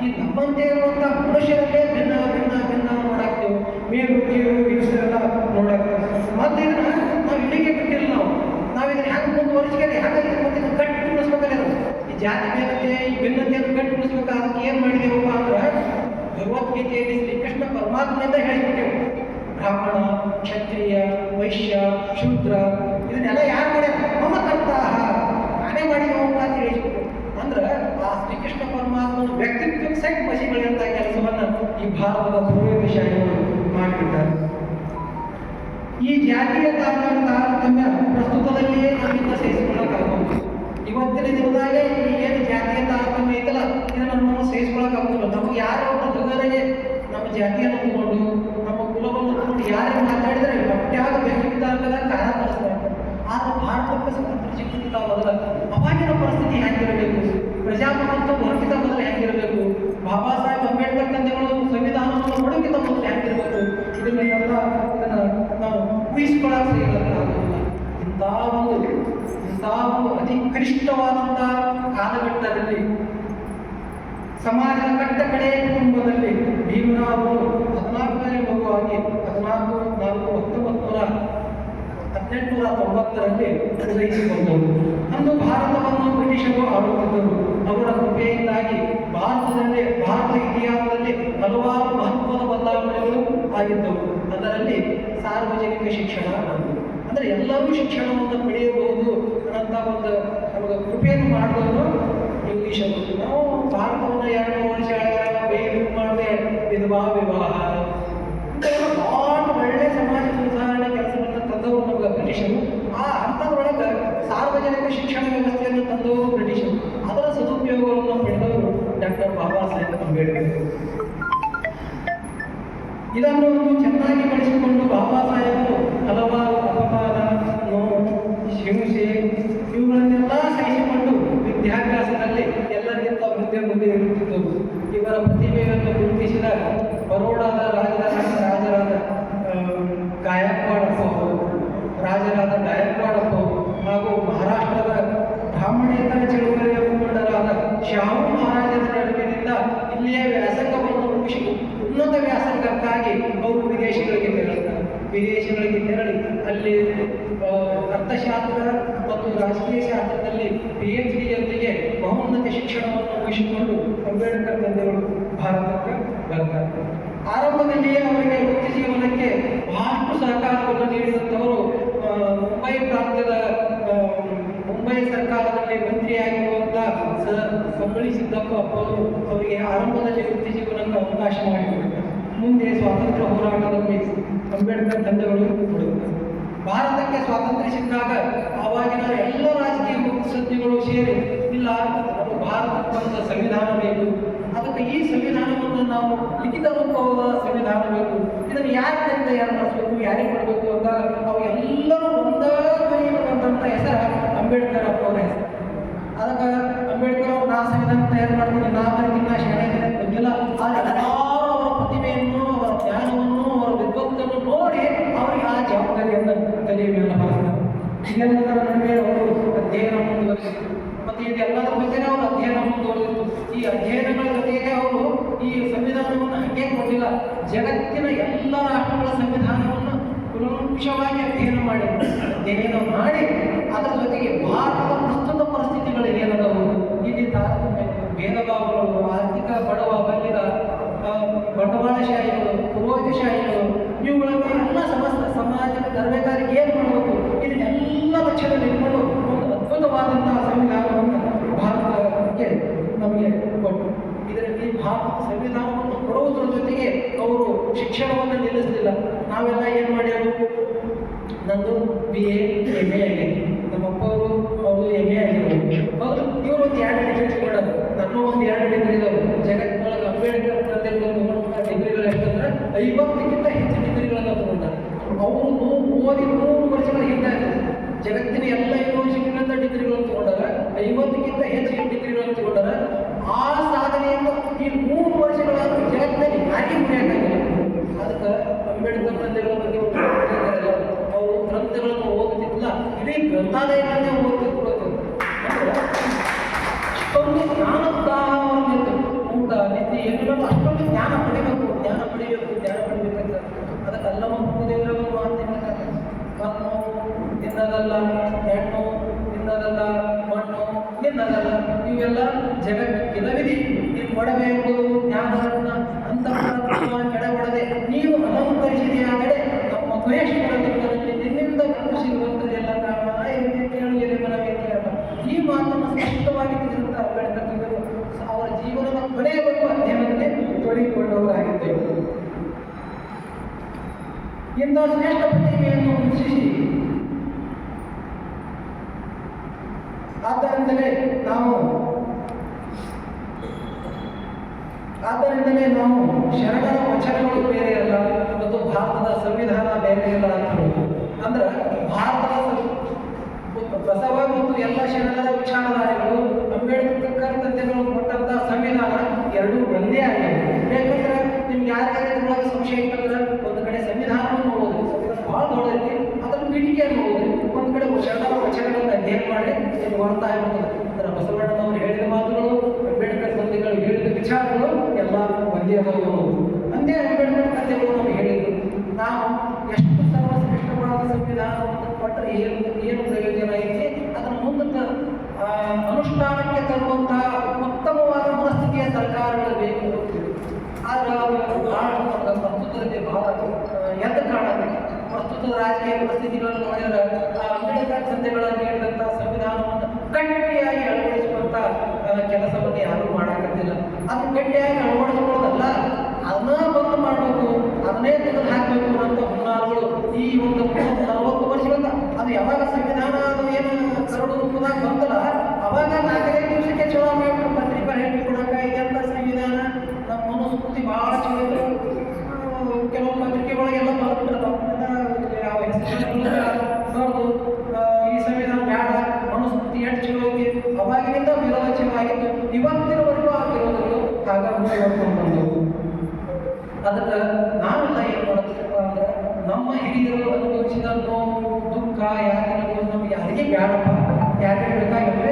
ಈ ನಮ್ಮಂತೆ ಇರುವಂಥ ಮನುಷ್ಯರಲ್ಲೇ ಭಿನ್ನ ಭಿನ್ನ ಭಿನ್ನ ನೋಡಾಕ್ತೇವೆ. ಮೇಲು ಕೀಳು ಹಿಂಸೆಲ್ಲ ನೋಡಾಕ್ತೇವೆ. ಮತ್ತೆ ಇದನ್ನ ನಾವು ಇಲ್ಲಿಗೆ ಬಿಟ್ಟಿಲ್ಲ. ನಾವು ಇದನ್ನ ಹೆಂಗೆ ಮುಂದುವರಿಸಿದ್ರೆ ಹಾಗಾಗಿ ಮತ್ತೆ ಗಟ್ಟಿ ಉಳಿಸ್ಬೇಕಲ್ಲ. ಈ ಜಾತಿ ಭೇದತೆ ಈ ಭಿನ್ನತೆಯನ್ನು ಗಟ್ಟಿ ಉಳಿಸ್ಬೇಕು. ಅದಕ್ಕೆ ಏನು ಮಾಡಿದೆವಪ್ಪ ಅಂದ್ರೆ ಭಗವದ್ಗೀತೆಯಲ್ಲಿ ಶ್ರೀಕೃಷ್ಣ ಪರಮಾತ್ಮನಿಂದ ಹೇಳಿಬಿಟ್ಟೆವು. ಬ್ರಾಹ್ಮಣ, ಕ್ಷತ್ರಿಯ, ವೈಶ್ಯ, ಶೂದ್ರ ಇದನ್ನೆಲ್ಲ ಯಾರು ಮಾಡ್ಯಾರ? ಮಮಕರ್ತಾಹ, ನಾನೇ ಮಾಡಿದವಪ್ಪ ಅಂತ ಹೇಳಿಬಿಟ್ಟು. ಅಂದ್ರೆ ಆ ಶ್ರೀಕೃಷ್ಣ ಪರಮಾತ್ಮನ ವ್ಯಕ್ತಿತ್ವಕ್ಕೆ ಸೆಟ್ ಬಸಿಗಳಂತ ಕೆಲಸವನ್ನ ಈ ಭಾರತದ ಪೂರ್ವದೇಶಗಳು ಮಾಡಿಬಿಟ್ಟಾರೆ. ಈ ಜಾತಿಯ ತಾರತಮ್ಯ ಪ್ರಸ್ತುತದಲ್ಲಿಯೇ ನಮ್ಮಿಂದ ಸಹಿಸಿಕೊಳ್ಳಕ್ಕಾಗಬಹುದು. ಇವತ್ತಿನ ದಿನದಾಗ ಏನು ಜಾತಿಯ ತಾರತಮ್ಯ ಐತಲ್ಲ ಇದನ್ನು ನಾವು ಸಹಿಸಿಕೊಳ್ಳಕ್ಕಾಗೋದಿಲ್ಲ. ನಮಗೆ ಯಾರೋ ಮೃಗರಿಗೆ ನಮ್ಮ ಜಾತಿಯನ್ನು ತಗೊಂಡು ನಮ್ಮ ಕುಲವನ್ನು ತಗೊಂಡು ಯಾರೇ ಮಾತಾಡಿದರೆ ಪಟ್ಟ್ಯಾಗ ಬೆಂಕಿದ್ದಾಗದ ಕಾರಣ ಕಳಿಸ್ತಾರೆ. ಆದ್ರೆ ಭಾರತಕ್ಕೆ ಸ್ವಾತಂತ್ರ್ಯ ಸಿಕ್ಕಿದ್ದ ಮೊದಲ ಅವಾಗಿನ ಪರಿಸ್ಥಿತಿ ಹೆಂಗಿರಬೇಕು, ಪ್ರಜಾಪ್ರಭುತ್ವ ಹೊರಗಿದ ಮೊದಲು ಹೆಂಗಿರಬೇಕು, ಬಾಬಾ ಸಾಹೇಬ್ ಅಂಬೇಡ್ಕರ್ ತಂದೆಗಳು ಸಂವಿಧಾನವನ್ನು ಹೊರಗಿದ ಮೊದಲು ಹೆಂಗಿರಬೇಕು, ಇದನ್ನೆಲ್ಲ ನಾವು ಊಹಿಸಿಕೊಳ್ಳಕ್ಕೆ ಸಿಗಲಾಗುವುದಿಲ್ಲ. ಇಂಥ ಒಂದು ಅತಿ ಕನಿಷ್ಠವಾದಂಥ ಕಾಲಘಟ್ಟದಲ್ಲಿ ಸಮಾಜದ ಕಟ್ಟ ಕಡೆಯ ಕುಟುಂಬದಲ್ಲಿ ಭೀಮರಾವ್ 14ನೇ ಮಗುವಾಗಿ 1890ರಲ್ಲಿ ಉದಯಿಸಿಕೊಂಡರು. ಅಂದು ಭಾರತವನ್ನು ಬ್ರಿಟಿಷರು ಆಳುತ್ತಿದ್ದರು. ಅವರ ಕೃಪೆಯಿಂದಾಗಿ ಭಾರತ ಇತಿಹಾಸದಲ್ಲಿ ಹಲವಾರು ಮಹತ್ವದ ಬದಲಾವಣೆಗಳು ಆಗಿದ್ದವು. ಅದರಲ್ಲಿ ಸಾರ್ವಜನಿಕ ಶಿಕ್ಷಣ ಅಂದರೆ ಎಲ್ಲರೂ ಶಿಕ್ಷಣವನ್ನು ಪಡೆಯಬಹುದು ಅನ್ನಂಥ ಒಂದು ನಮಗೆ ಕೃಪೆಯನ್ನು ಮಾಡಿದವರು ಇಂಗ್ಲೀಷರು. ನಾವು ಭಾರತವನ್ನು 200 ವರ್ಷ ಬೇರೆ ಮಾಡದೆ ವಿಧವಾ ವಿವಾಹ ಒಳ್ಳೆ ಸಮಾಜ ಸುಧಾರಣೆ ಕೆಲಸವನ್ನು ತಂದವರು ನಮಗೆ ಬ್ರಿಟಿಷರು. ಆ ಹಂತದೊಳಗೆ ಸಾರ್ವಜನಿಕ ಶಿಕ್ಷಣ ವ್ಯವಸ್ಥೆಯನ್ನು ತಂದವರು ಬ್ರಿಟಿಷರು. ಅದರ ಸದುಪಯೋಗವನ್ನು ಪಡೆದವರು ಡಾಕ್ಟರ್ ಬಾಬಾ ಸಾಹೇಬ್ ಅಂಬೇಡ್ಕರ್. ಇದನ್ನು ಚೆನ್ನಾಗಿ ಬಳಸಿಕೊಂಡು ಬಾಬಾ ಸಾಹೇಬರು ಹಲವಾರು ಅಪಮಾನ, ನೋವು, ಹಿಂಸೆ ಇವುಗಳನ್ನೆಲ್ಲ ಸಹಿಸಿಕೊಂಡು ವಿದ್ಯಾಭ್ಯಾಸದಲ್ಲಿ ಎಲ್ಲರಿಗಿಂತ ಮುಂದೆ ಇರುತ್ತಿದ್ದವು. ಇವರ ಪ್ರತಿಭೆಯನ್ನು ಗುರುತಿಸಿದ ಬರೋಡಾದ ರಾಜರಾದ ಗಾಯಕ್ವಾಡಪ್ಪ ಹಾಗೂ ಮಹಾರಾಷ್ಟ್ರದ ಬ್ರಾಹ್ಮಣೇತರ ಚಳುವಳಿಯ ಮುಖಂಡರಾದ ಶಾಹು ಮಹಾರಾಜರ ನೆರವಿನಿಂದ ಇಲ್ಲಿಯ ವ್ಯಾಸಂಗವನ್ನು ಮುಗಿಸಿ ಉನ್ನತ ವ್ಯಾಸಂಗಕ್ಕಾಗಿ ಅವರು ವಿದೇಶಗಳಿಗೆ ತೆರಳಿ ಅಲ್ಲಿ ಅರ್ಥಶಾಸ್ತ್ರ ಮತ್ತು ರಾಜಕೀಯ ಶಾಸ್ತ್ರದಲ್ಲಿ PhD ಯೊಂದಿಗೆ ಬಹುನ್ನತ ಶಿಕ್ಷಣವನ್ನು ಮುಗಿಸಿಕೊಂಡು ಅಂಬೇಡ್ಕರ್ ತಂದೆಗಳು ಭಾರತಕ್ಕೆ ಬರ್ತಾರೆ. ಆರಂಭದಲ್ಲಿಯೇ ಅವರಿಗೆ ವೃತ್ತಿ ಜೀವನಕ್ಕೆ ಬಹಳಷ್ಟು ಸಹಕಾರವನ್ನು ನೀಡಿದಂಥವರು ಮುಂಬೈ ಸರ್ಕಾರದಲ್ಲಿ ಮಂತ್ರಿಯಾಗಿರುವಂಥ ಸರ್ ಸಂಗೊಳ್ಳಿ ಸಿದ್ದಪ್ಪ ಅವರು ಅವರಿಗೆ ಆರಂಭದಲ್ಲಿ ವೃತ್ತಿ ಜೀವನಕ್ಕೆ ಅವಕಾಶ ಮಾಡಿಕೊಟ್ಟಿದ್ದಾರೆ. ಮುಂದೆ ಸ್ವಾತಂತ್ರ್ಯ ಹೋರಾಟದಲ್ಲಿ ಅಂಬೇಡ್ಕರ್ ತಂದೆಗಳು ತೊಡಗುತ್ತಾರೆ. ಭಾರತಕ್ಕೆ ಸ್ವಾತಂತ್ರ್ಯ ಸಿಕ್ಕಾಗ ಆವಾಗಿನ ಎಲ್ಲ ರಾಜಕೀಯ ಮುತ್ಸದ್ದಿಗಳು ಸೇರಿ ಇಲ್ಲ ನಮ್ಮ ಭಾರತಕ್ಕೊಂದು ಸಂವಿಧಾನ ಬೇಕು, ಅದಕ್ಕೆ ಈ ಸಂವಿಧಾನವನ್ನು ನಾವು ಲಿಖಿತ ರೂಪವಾದ ಸಂವಿಧಾನ ಬೇಕು, ಇದನ್ನು ಯಾರಿಂದ ತಯಾರು ಮಾಡಿಸ್ಬೇಕು, ಯಾರಿಗೆ ಕೊಡಬೇಕು ಅಂತ ಅವು ಎಲ್ಲರೂ ಒಂದೇ ಬಂದಂಥ ಹೆಸರು ಅಂಬೇಡ್ಕರ್ ಅವರ ಹೆಸರು. ಅದಕ್ಕೆ ಅಂಬೇಡ್ಕರ್ ಅವರು ನಾ ಸಂವಿಧಾನ ತಯಾರು ಮಾಡ್ತೀನಿ, ನಾ ಶಾಲೆ ಗೊತ್ತಿಲ್ಲ, ಆದರೆ ಎಲ್ಲರೂ ಅವರ ಪ್ರತಿಭೆಯನ್ನು, ಅವರ ಜ್ಞಾನವನ್ನು, ಅವರ ವಿದ್ವತ್ತನ್ನು ನೋಡಿ ಅವರಿಗೆ ಆ ಜವಾಬ್ದಾರಿಯನ್ನು ತಲೆಯ ಮೇಲೆ ಬರ್ತದೆ. ಇದೆಲ್ಲದರ ನಡುವೆ ಅವರು ಅಧ್ಯಯನ ಮುಂದುವರಿಸಿದರು. ಮತ್ತು ಇದೆಲ್ಲದರ ಬಗ್ಗೆ ಅವರು ಅಧ್ಯಯನ ಮುಂದುವರೆದಿತ್ತು. ಈ ಅಧ್ಯಯನಗಳ ಜೊತೆಗೆ ಅವರು ಈ ಸಂವಿಧಾನವನ್ನು ಹಾಗೆ ಕೊಟ್ಟಿಲ್ಲ, ಜಗತ್ತಿನ ಎಲ್ಲ ರಾಷ್ಟ್ರಗಳ ಸಂವಿಧಾನವನ್ನು ಕುಲಂಕುಷವಾಗಿ ಅಧ್ಯಯನ ಮಾಡಿ ಅದರ ಜೊತೆಗೆ ಭಾರತದ ಪ್ರಸ್ತುತ ಪರಿಸ್ಥಿತಿಗಳು ಏನದವು, ಇಲ್ಲಿ ತಾರತಮ್ಯ ಭೇದ ಭಾವಗಳು, ಆರ್ಥಿಕ ಬಡವ ಬಲ್ಲಿದ ಬಂಡವಾಳಶಾಹಿಗಳು, ಪೂರ್ವ ಜ್ಯೋತಿಷಾಹಿಗಳು ಇವುಗಳನ್ನು ಎಲ್ಲ ಸಮಾಜಕ್ಕೆ ತರಬೇಕಾದ್ರೆ ಏನು ಮಾಡಬೇಕು ಇದನ್ನೆಲ್ಲ ಲಕ್ಷ್ಯದಲ್ಲಿ ಇಟ್ಕೊಂಡು ಒಂದು ಅದ್ಭುತವಾದಂತಹ ಸಂವಿಧಾನವನ್ನು ಭಾರತಕ್ಕೆ ನಮಗೆ ಕೊಟ್ಟು ಇದರಲ್ಲಿ ಭಾರತ ಸಂವಿಧಾನವನ್ನು ಕೊಡುವುದರ ಜೊತೆಗೆ ಅವರು ಶಿಕ್ಷಣವನ್ನು ನಿಲ್ಲಿಸಲಿಲ್ಲ. ನಾವೆಲ್ಲ ಏನು ಮಾಡ್ಯಾರು, ನಂದು BA MA ಆಗಿದೆ, ನಮ್ಮಪ್ಪ ಅವರು MA ಆಗಿರೋದು, ಹೌದು ಇವರು ಒಂದು 2 ಡಿಗ್ರಿ ತಗೊಂಡರು, ನನ್ನ ಒಂದು 2 ಡಿಗ್ರಿ ಇದಾವೆ. ಜಗತ್ತಿನೊಳಗೆ ಅಂಬೇಡ್ಕರ್ ತಗೊಂಡ ಡಿಗ್ರಿಗಳು ಯಾಕಂದ್ರೆ 50ಕ್ಕಿಂತ ಹೆಚ್ಚು ಡಿಗ್ರಿಗಳನ್ನು ತಗೊಂಡಾರೆ. ಅವರು ಓದಿ 100 ವರ್ಷಗಳ ಹಿಂದೆ ಜಗತ್ತಿನ ಎಲ್ಲ ಯೂನಿವರ್ಸಿಟಿಗಳಿಂದ ಡಿಗ್ರಿಗಳನ್ನು ತಗೊಂಡಾರ, 50ಕ್ಕಿಂತ ಹೆಚ್ಚು ಡಿಗ್ರಿಗಳನ್ನು ತಗೊಂಡಾರ. ಆ ಸಾಧನೆಯನ್ನು ಈ 3 ವರ್ಷಗಳಾದರೂ ಜಗತ್ತಿನಲ್ಲಿ ಯಾರಿಗೆ ಮುರಿಯಕ್ಕಾಗಿಲ್ಲ. ಅದಕ್ಕೆ ಅಂಬೇಡ್ಕರ್ ತಂದೆಗಳ ಬಗ್ಗೆ ಅವರು ಗ್ರಂಥಗಳನ್ನು ಓದುತ್ತಿಲ್ಲ, ಇಡೀ ಗ್ರಂಥಾಲಯಗಳನ್ನೇ ಓದುತ್ತಿತ್ತು. ಅಷ್ಟೊಂದು ಜ್ಞಾನದಾಹವನ್ನು ಊಟ ನಿತ್ಯ ಏನಿಲ್ಲ ಅಷ್ಟೊಂದು ಜ್ಞಾನ ಪಡಿಬೇಕು ಅಂತ. ಅದಕ್ಕೆ ಅಲ್ಲಮ್ಮ ದೇವರ ಒಂದು ಮಾತು ಮಣ್ಣು ತಿನ್ನದಲ್ಲ, ಹೆಣ್ಣು ತಿನ್ನದಲ್ಲ, ಮಣ್ಣು ತಿನ್ನದಲ್ಲ, ಇವೆಲ್ಲ ಜಗತ್ತಿಗೆ ವಿಧಿ. ನೀವು ಕೊಡಬೇಕು ಜ್ಞಾನವನ್ನು ಅಂತ ಕೆಡಬಡದೆ ನೀವು ಅಲಂಕರಿಸಿದೆಯಾದರೆ ನಮ್ಮ ಮಹೇಶ್ವರದಲ್ಲಿ ನಿನ್ನಿಂದ ಸಿಗುವಂಥದ್ದೆಲ್ಲ ಕಾರಣ ಕೇಳುವುದೇ ಮನವೇಕೆ ಅಲ್ಲ. ಈ ಮಾತನ್ನು ಸ್ಪಷ್ಟವಾಗಿ ತಿಳಿದಂಥ ಅಂಬೇಡ್ಕರ್ ಅವರ ಜೀವನದ ಕೊನೆಯವರೆಗೂ ಅಧ್ಯಯನದಲ್ಲಿ ತೊಡಗಿಕೊಂಡವರಾಗಿದ್ದೇವೆ. ಇಂಥ ಶ್ರೇಷ್ಠ ಪ್ರತಿಭೆಯನ್ನು ಗುರುತಿಸಿ ಆದ್ದರಿಂದಲೇ ನಾವು ಶರಣರ ವಚನಗಳು ಬೇರೆ ಅಲ್ಲ ಮತ್ತು ಭಾರತದ ಸಂವಿಧಾನ ಬೇರೆ ಅಲ್ಲ ಅಂತ ಹೇಳೋದು. ಅಂದ್ರೆ ಭಾರತದ ಬಸವ ಮತ್ತು ಎಲ್ಲ ಶರಣರ ವಿಚಾರಧಾರೆಗಳು ಅಂಬೇಡ್ಕರ್ ತಂದೆಗಳು ಕೊಟ್ಟಂತಹ ಸಂವಿಧಾನ ಎರಡೂ ಒಂದೇ ಆಗಿದೆ. ಯಾಕಂದ್ರೆ ನಿಮ್ಗೆ ಯಾರ್ಯಾರು ಸಂಶಯ ಇತ್ತಂದ್ರೆ ಒಂದು ಕಡೆ ಸಂವಿಧಾನವನ್ನು ಓದಿ, ಸಂವಿಧಾನ ಭಾಳ ದೊಡ್ಡದೈತಿ, ಅದರ ಪೀಠಿಕೆಯನ್ನು ಓದಿ, ಒಂದು ಕಡೆ ಶರಣರ ವಚನಗಳನ್ನು ಅಧ್ಯಯನ ಮಾಡಿ ನಿಮ್ಗೆ ಅರ್ಥ ಆಗಿರ್ತದೆ. ಅಂದ್ರೆ ಬಸವಣ್ಣನವರು ಹೇಳಿದ ಮಾತುಗಳು, ಅಂಬೇಡ್ಕರ್ ತಂದೆಗಳು ಹೇಳಿದ ವಿಚಾರಗಳು ಎಲ್ಲ ಒಂದೇ ಅದಾವು. ಅಂದೇ ಅಂಬೇಡ್ಕರ್ ತಂದೆಗಳು ನಮಗೆ ಹೇಳಿದ್ರು, ನಾವು ಎಷ್ಟು ಸರ್ವಶ್ರೇಷ್ಠವಾದ ಸಂವಿಧಾನವನ್ನು ಕೊಟ್ಟರೆ ಏನು ಪ್ರಯೋಜನ ಐತಿ, ಅದನ್ನು ಮುಂದಕ್ಕೆ ಅನುಷ್ಠಾನಕ್ಕೆ ತರುವಂತಹ ಉತ್ತಮವಾದ ಮನಸ್ಥಿತಿಯ ಸರ್ಕಾರಗಳು ಬೇಕು ಅಂತೀವಿ. ಆದರೆ ಅದು ಭಾಳ ಪ್ರಸ್ತುತದಲ್ಲಿ ಭಾಳ ಎದ್ದು ಕಾಣಬೇಕು. ಪ್ರಸ್ತುತದ ರಾಜಕೀಯ ಪರಿಸ್ಥಿತಿಗಳನ್ನು ನೋಡಿದರೆ ಅಂಬೇಡ್ಕರ್ ತಂದೆಗಳನ್ನು ನೀಡಿದಂಥ ಸಂವಿಧಾನವನ್ನು ಗಟ್ಟಿಯಾಗಿ ಅಳವಡಿಸುವಂಥ ಕೆಲಸವನ್ನು ಯಾರೂ ಮಾಡೋಕ್ಕಾಗ್ತಿಲ್ಲ. ಅದು ಗಟ್ಟಿಯಾಗಿ ಅಳವಡಿಸ್ಕೊಳ್ಳೋದಲ್ಲ, ಅದನ್ನ ಬಂದು ಮಾಡಬೇಕು, ಅದನ್ನೇ ತೆಗೆದು ಹಾಕಬೇಕು ಅಂತ ಹುನ್ನಾರಗಳು ಈ ಒಂದು 40 ವರ್ಷಗಳಿಂದ. ಅದು ಯಾವಾಗ ಸಂವಿಧಾನ ಅದು ಏನು ಕರಡು ರೂಪದಾಗ ಬಂತಲ್ಲ, ಅವಾಗ 4-5 ದಿವಸಕ್ಕೆ ಚಲೋ ಮಾಡಿಬಿಟ್ಟು ಪತ್ರಿಕಾ ಹೇಳಿ ಕೊಡೋಕೆ ಇದೆಂಥ ಸಂವಿಧಾನ, ನಮ್ಮ ಮನುಸ್ಮೃತಿ ಭಾಳ ಚಲೋ ಇತ್ತು. ಕೆಲವು ಪತ್ರಿಕೆಗಳಿಗೆಲ್ಲ ಬರ್ಬಿಟ್ರೆ ಯಾವ ಬರೆದು ಈ ಸಂವಿಧಾನ ಬೇಡ, ಮನುಸ್ಮೃತಿ ಎಷ್ಟು ಚಲೋ ಐತಿ, ಅವಾಗಿನಿಂದ ವಿರೋಧ ಚಲೋ ಆಗಿತ್ತು. ಇವತ್ತಿನವರೆಗೂ ಆ ವಿರೋಧಗಳು ಹಾಗಾಗಿ ಮುಂದುವರ್ಕೊಂಡು ಬಂದವು. ಅದಕ್ಕೆ ನಾವೆಲ್ಲ ಏನು ಮಾಡಬೇಕಪ್ಪ ಅಂದ್ರೆ, ನಮ್ಮ ಹಿರಿಯರು ಅನುಭವಿಸಿದ ನೋವು ದುಃಖ ಯಾರಿಗೂ ನಮ್ಗೆ ಯಾರಿಗೆ ಬೇಡಪ್ಪ, ಯಾರಿಗೆ ಬೇಕಾಗಿಲ್ಲ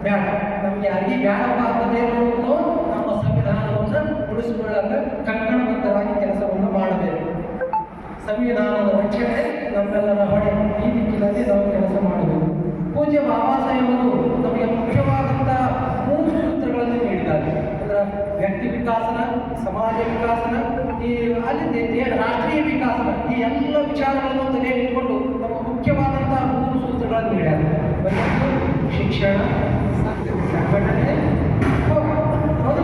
ಬೇಡ, ನಮ್ಗೆ ಯಾರಿಗೆ ಬೇಡಪ್ಪ ಅಂತದೇ ನೋಡೋದು ನಮ್ಮ ಸಂವಿಧಾನವನ್ನು ಉಳಿಸಿಕೊಳ್ಳಲು ಕಂಕಣಬದ್ಧರಾಗಿ ಕೆಲಸವನ್ನು ಮಾಡಬೇಕು. ಸಂವಿಧಾನದ ರಕ್ಷಣೆ ನಮ್ಮೆಲ್ಲರ ಹೊಣೆ. ಈ ದಿಕ್ಕಿನಲ್ಲಿ ನಾವು ಕೆಲಸ ಮಾಡಬೇಕು. ಪೂಜ್ಯ ಬಾಬಾ ಸಾಹೇಬರು ನಮಗೆ ಮುಖ್ಯವಾದಂಥ 3 ಸೂತ್ರಗಳನ್ನು ನೀಡಿದ್ದಾರೆ. ಅಂದ್ರೆ ವ್ಯಕ್ತಿ ವಿಕಾಸನ, ಸಮಾಜ ವಿಕಾಸನ, ಈ ಅಲ್ಲಿ ರಾಷ್ಟ್ರೀಯ ವಿಕಾಸನ, ಈ ಎಲ್ಲ ವಿಚಾರಗಳನ್ನು ತಲೆಯಲ್ಲಿಟ್ಟುಕೊಂಡು ನಮ್ಮ ಮುಖ್ಯವಾದಂತಹ 3 ಸೂತ್ರಗಳನ್ನು ನೀಡಿದ್ದಾರೆ. ಶಿಕ್ಷಣ, ಸಂಘಟನೆ, ಹೌದು